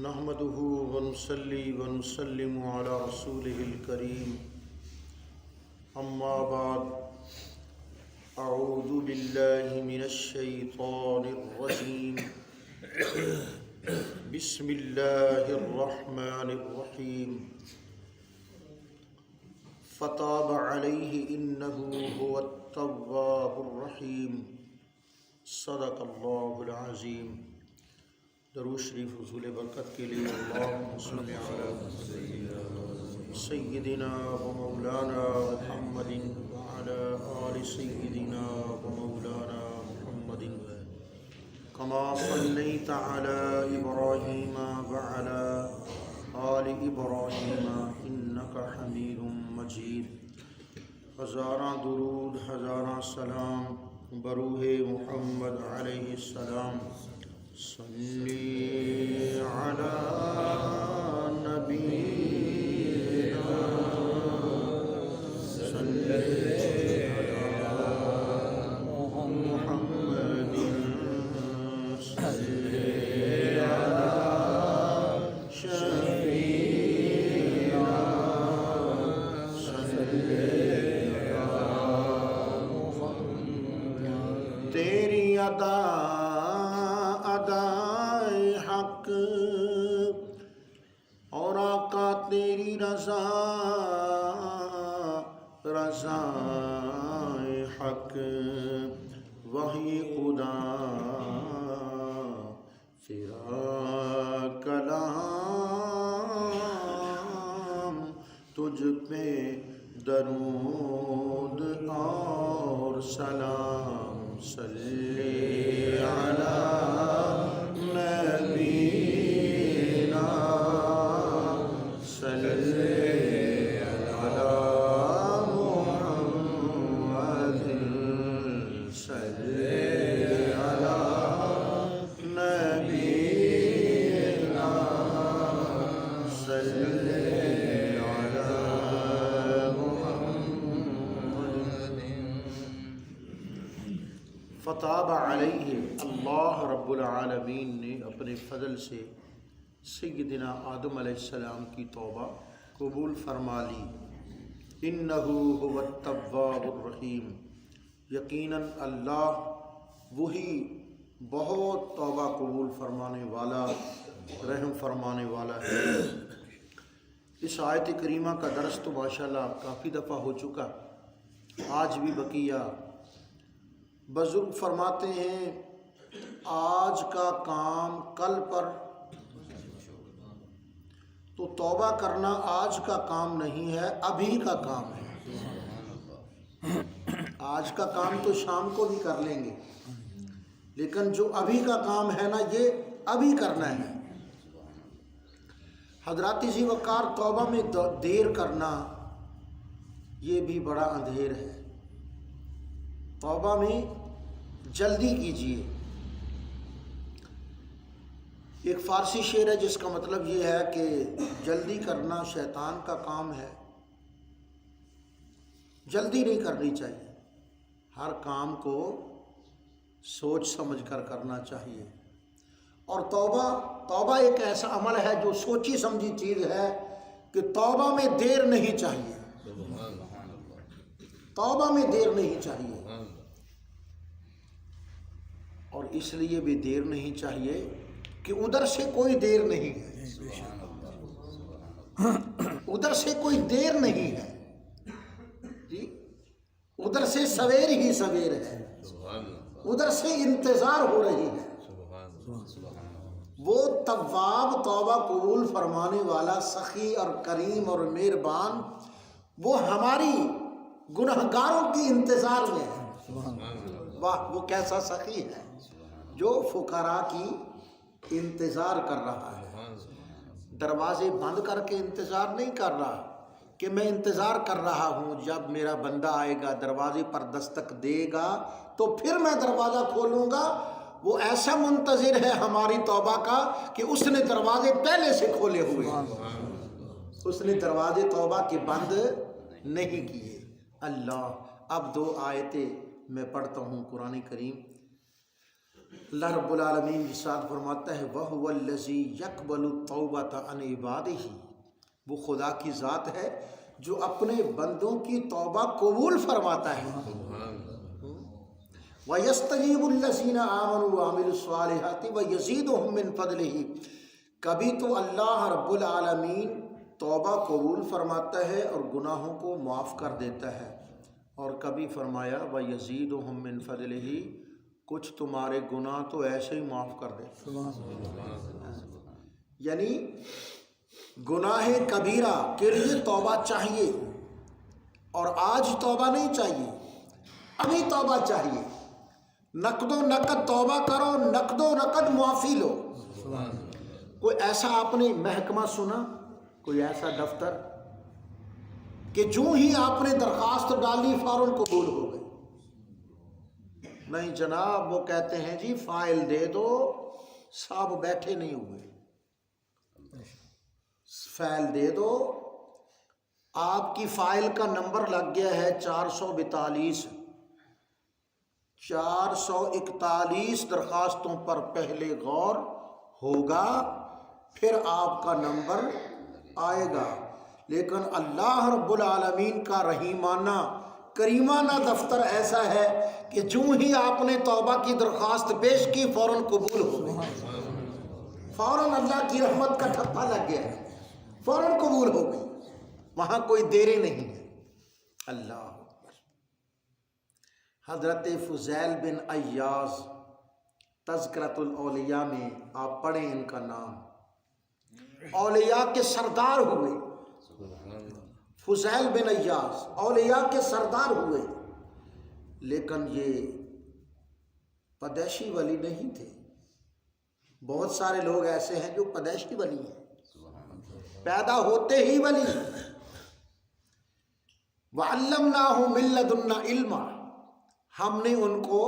نحمده ونصلي ونسلم على رسوله الكريم اما بعد اعوذ بالله من الشيطان الرجيم بسم الله الرحمن الرحيم فتاب عليه انه هو التواب الرحيم صدق الله العظيم۔ درود شریف حصول برکت کے لیے اللہم صلی علی سیدنا و مولانا محمد وعلی آل سیدنا و مولانا محمد کما صلیت علی ابراہیم وعلی آل ابراہیم انک حمید مجید۔ ہزاراں درود ہزاراں سلام بروح محمد علیہ السلام۔ صلی علی نبینا صلی علی محمد صلی علی شفیعنا صلی علی محمد۔ تیری ادا ادائے حق اور آقا تیری رضا رضائے حق، وہی خدا تیرا کلام، تجھ پہ درود اور سلام۔ صلی علی نبینا صلی علی محمد صلی علی نبینا صلی علی محمد۔ فتاب علیہ، اللہ رب العالمین نے اپنے فضل سے سیدنا آدم علیہ السلام کی توبہ قبول فرما لی۔ انہ هو التواب الرحیم، یقیناً اللہ وہی بہت توبہ قبول فرمانے والا رحم فرمانے والا ہے۔ اس آیت کریمہ کا درس تو ماشاءاللہ کافی دفعہ ہو چکا، آج بھی بقیہ۔ بزرگ فرماتے ہیں آج کا کام کل پر، تو توبہ کرنا آج کا کام نہیں ہے، ابھی کا کام ہے۔ آج کا کام تو شام کو بھی کر لیں گے، لیکن جو ابھی کا کام ہے نا، یہ ابھی کرنا ہے۔ حضرات ذی وقار، توبہ میں دیر کرنا یہ بھی بڑا اندھیر ہے۔ توبہ میں جلدی کیجیے۔ ایک فارسی شعر ہے جس کا مطلب یہ ہے کہ جلدی کرنا شیطان کا کام ہے، جلدی نہیں کرنی چاہیے، ہر کام کو سوچ سمجھ کر کرنا چاہیے۔ اور توبہ ایک ایسا عمل ہے جو سوچی سمجھی چیز ہے کہ توبہ میں دیر نہیں چاہیے، توبہ میں دیر نہیں چاہیے۔ اور اس لیے بھی دیر نہیں چاہیے کہ ادھر سے کوئی دیر نہیں ہے، ادھر سے کوئی دیر نہیں ہے جی، ادھر سے سویر ہی سویر ہے، ادھر سے انتظار ہو رہی ہے۔ وہ تواب، توبہ قبول فرمانے والا، سخی اور کریم اور مہربان، وہ ہماری گنہگاروں کی انتظار میں ہے۔ واہ، وہ کیسا سخی ہے جو فقراء کی انتظار کر رہا ہے۔ دروازے بند کر کے انتظار نہیں کر رہا کہ میں انتظار کر رہا ہوں جب میرا بندہ آئے گا، دروازے پر دستک دے گا تو پھر میں دروازہ کھولوں گا۔ وہ ایسا منتظر ہے ہماری توبہ کا کہ اس نے دروازے پہلے سے کھولے ہوئے، اس نے دروازے توبہ کے بند نہیں کیے۔ اللہ، اب 2 آیتیں میں پڑھتا ہوں قرآن کریم۔ اللہ رب العالمین ارشاد فرماتا ہے وَهُوَ الَّذِي يَقْبَلُ التَّوْبَةَ عَنْ عِبَادِهِ، وہ خدا کی ذات ہے جو اپنے بندوں کی توبہ قبول فرماتا ہے۔ وَيَسْتَجِيبُ الَّذِينَ آمَنُوا وَعَمِلُوا الصَّالِحَاتِ وَيَزِيدُهُم مِّن فَضْلِهِ، کبھی تو اللہ رب العالمین توبہ قبول فرماتا ہے اور گناہوں کو معاف کر دیتا ہے، اور کبھی فرمایا وَيَزِيدُهُم مِّن فَضْلِهِ، کچھ تمہارے گناہ تو ایسے ہی معاف کر دیتا۔ یعنی گناہ کبیرہ کے لیے توبہ چاہیے، اور آج توبہ نہیں چاہیے، ابھی توبہ چاہیے۔ نقد و نقد توبہ کرو، نقد و نقد معافی لو۔ کوئی ایسا آپ نے محکمہ سنا، کوئی ایسا دفتر کہ جو ہی آپ نے درخواست ڈالی فوراً قبول ہو گئی؟ نہیں جناب، وہ کہتے ہیں جی فائل دے دو، صاحب بیٹھے نہیں ہوئے، فائل دے دو، آپ کی فائل کا نمبر لگ گیا ہے 442، 441 درخواستوں پر پہلے غور ہوگا، پھر آپ کا نمبر آئے گا۔ لیکن اللہ رب العالمین کا رحیمانہ کریمانہ دفتر ایسا ہے کہ جو ہی آپ نے توبہ کی درخواست پیش کی فوراً قبول ہو گئی، فوراً اللہ کی رحمت کا ٹھپا لگ گیا، فوراً قبول ہو گئی، وہاں کوئی دیری نہیں ہے۔ اللہ اکبر۔ حضرت فضیل بن عیاض تذکرۃ الاولیاء میں آپ پڑھیں ان کا نام، اولیاء کے سردار ہوئے، فضیل بن عیاض اولیاء کے سردار ہوئے، لیکن یہ پدیشی ولی نہیں تھے۔ بہت سارے لوگ ایسے ہیں جو پدیشی ولی ہیں، پیدا ہوتے ہی ولی۔ وَعَلَّمْنَاهُ مِن لَّدُنَّا عِلْمًا، ہم نے ان کو،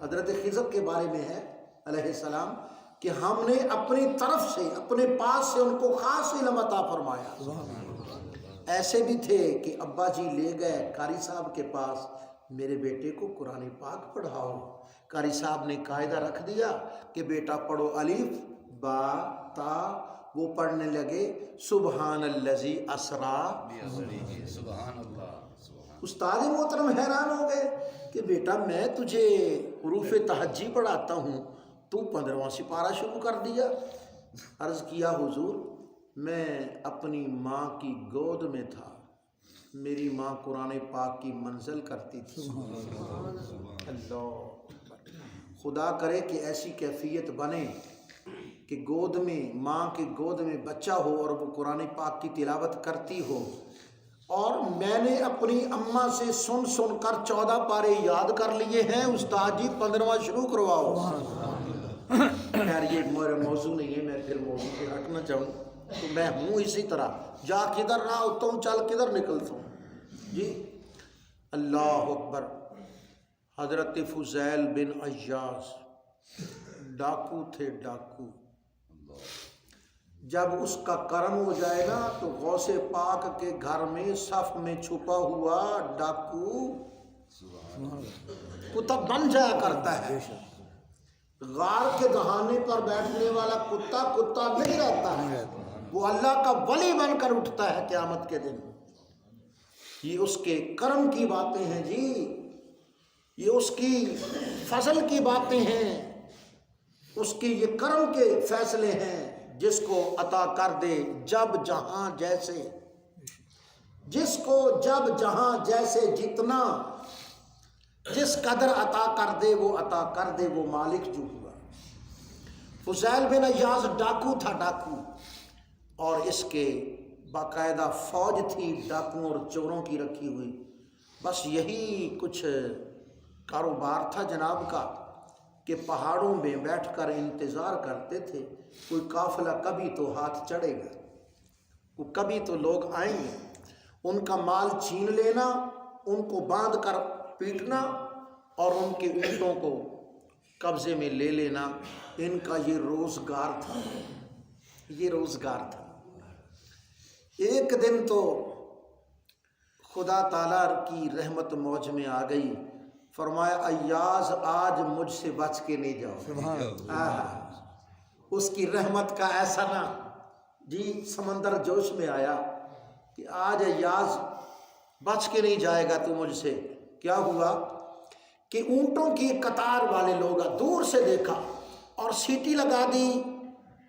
حضرت خضر کے بارے میں ہے علیہ السلام کہ ہم نے اپنی طرف سے، اپنے پاس سے ان کو خاص علم عطا فرمایا۔ ایسے بھی تھے کہ ابا جی لے گئے قاری صاحب کے پاس، میرے بیٹے کو قرآن پاک پڑھاؤ۔ قاری صاحب نے قاعدہ رکھ دیا کہ بیٹا پڑھو الف با تا، وہ پڑھنے لگے سبحان الذی اسرا۔ سبحان اللہ۔ استاد محترم حیران ہو گئے کہ بیٹا میں تجھے حروف تہجی پڑھاتا ہوں، تو 15واں سپارہ شروع کر دیا۔ عرض کیا حضور میں اپنی ماں کی گود میں تھا، میری ماں قرآن پاک کی منزل کرتی تھی۔ اللہ، خدا کرے کہ ایسی کیفیت بنے کہ گود میں، ماں کی گود میں بچہ ہو اور وہ قرآن پاک کی تلاوت کرتی ہو، اور میں نے اپنی اماں سے سن سن کر 14 پارے یاد کر لیے ہیں، استاد جی 15واں شروع کرواؤ۔ خیر یہ میرا موضوع نہیں ہے، میں پھر موضوع سے ہٹنا چاہوں تو میں ہوں اسی طرح، جا کدھر رہا ہوتا ہوں، چل کدھر نکلتا ہوں جی۔ اللہ اکبر۔ حضرت فضیل بن عیاض ڈاکو تھے، ڈاکو۔ جب اس کا کرم ہو جائے گا تو غوث پاک کے گھر میں صف میں چھپا ہوا ڈاکو کتا بن جایا کرتا ہے۔ غار کے دہانے پر بیٹھنے والا کتا کتا نہیں رہتا ہے، وہ اللہ کا ولی بن کر اٹھتا ہے قیامت کے دن۔ یہ اس کے کرم کی باتیں ہیں جی، یہ اس کی فضل کی باتیں ہیں، اس کے یہ کرم کے فیصلے ہیں، جس کو عطا کر دے جب جہاں جیسے، جس کو جب جہاں جیسے جتنا جس قدر عطا کر دے وہ عطا کر دے، وہ مالک جو ہوا۔ فضیل بن عیاض ڈاکو تھا، ڈاکو، اور اس کے باقاعدہ فوج تھی ڈاکوؤں اور چوروں کی رکھی ہوئی۔ بس یہی کچھ کاروبار تھا جناب کا کہ پہاڑوں میں بیٹھ کر انتظار کرتے تھے، کوئی قافلہ کبھی تو ہاتھ چڑھے گا، کبھی تو لوگ آئیں گے، ان کا مال چھین لینا، ان کو باندھ کر پیٹنا اور ان کے اونٹوں کو قبضے میں لے لینا، ان کا یہ روزگار تھا، یہ روزگار تھا۔ ایک دن تو خدا تعالیٰ کی رحمت موج میں آ گئی، فرمایا ایاز آج مجھ سے بچ کے نہیں جاؤ. اس کی رحمت کا ایسا نا جی سمندر جوش میں آیا کہ آج ایاز بچ کے نہیں جائے گا تو مجھ سے. کیا ہوا کہ اونٹوں کی قطار والے لوگ دور سے دیکھا اور سیٹی لگا دی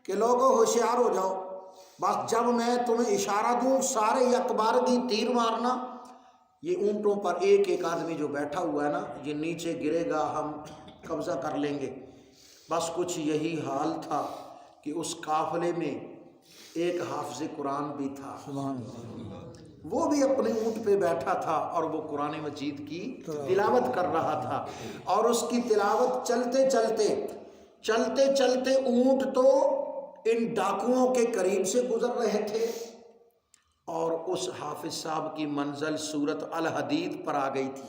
کہ لوگوں ہوشیار ہو جاؤ، بس جب میں تمہیں اشارہ دوں سارے یکبارگی تیر مارنا. یہ اونٹوں پر ایک ایک آدمی جو بیٹھا ہوا ہے نا، یہ نیچے گرے گا ہم قبضہ کر لیں گے. بس کچھ یہی حال تھا کہ اس قافلے میں ایک حافظ قرآن بھی تھا. وہ بھی اپنے اونٹ پہ بیٹھا تھا اور وہ قرآن مجید کی تلاوت کر رہا تھا. اور اس کی تلاوت چلتے چلتے اونٹ تو ان ڈاکوؤں کے قریب سے گزر رہے تھے اور اس حافظ صاحب کی منزل سورۃ الحدید پر آ گئی تھی.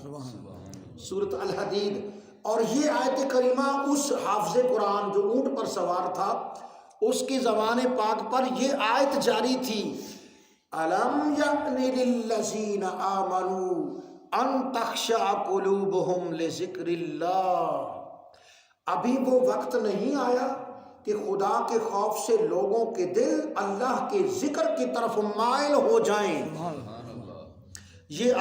سورۃ الحدید. اور یہ آیت کریمہ اس حافظ قرآن جو اونٹ پر سوار تھا اس کی زبان پاک پر یہ آیت جاری تھی. الم یأن للذین آمنوا ان تخشع قلوبہم لذکر اللہ. ابھی وہ وقت نہیں آیا کہ خدا کے خوف سے لوگوں کے دل اللہ کے ذکر کی طرف مائل ہو جائیں. یہ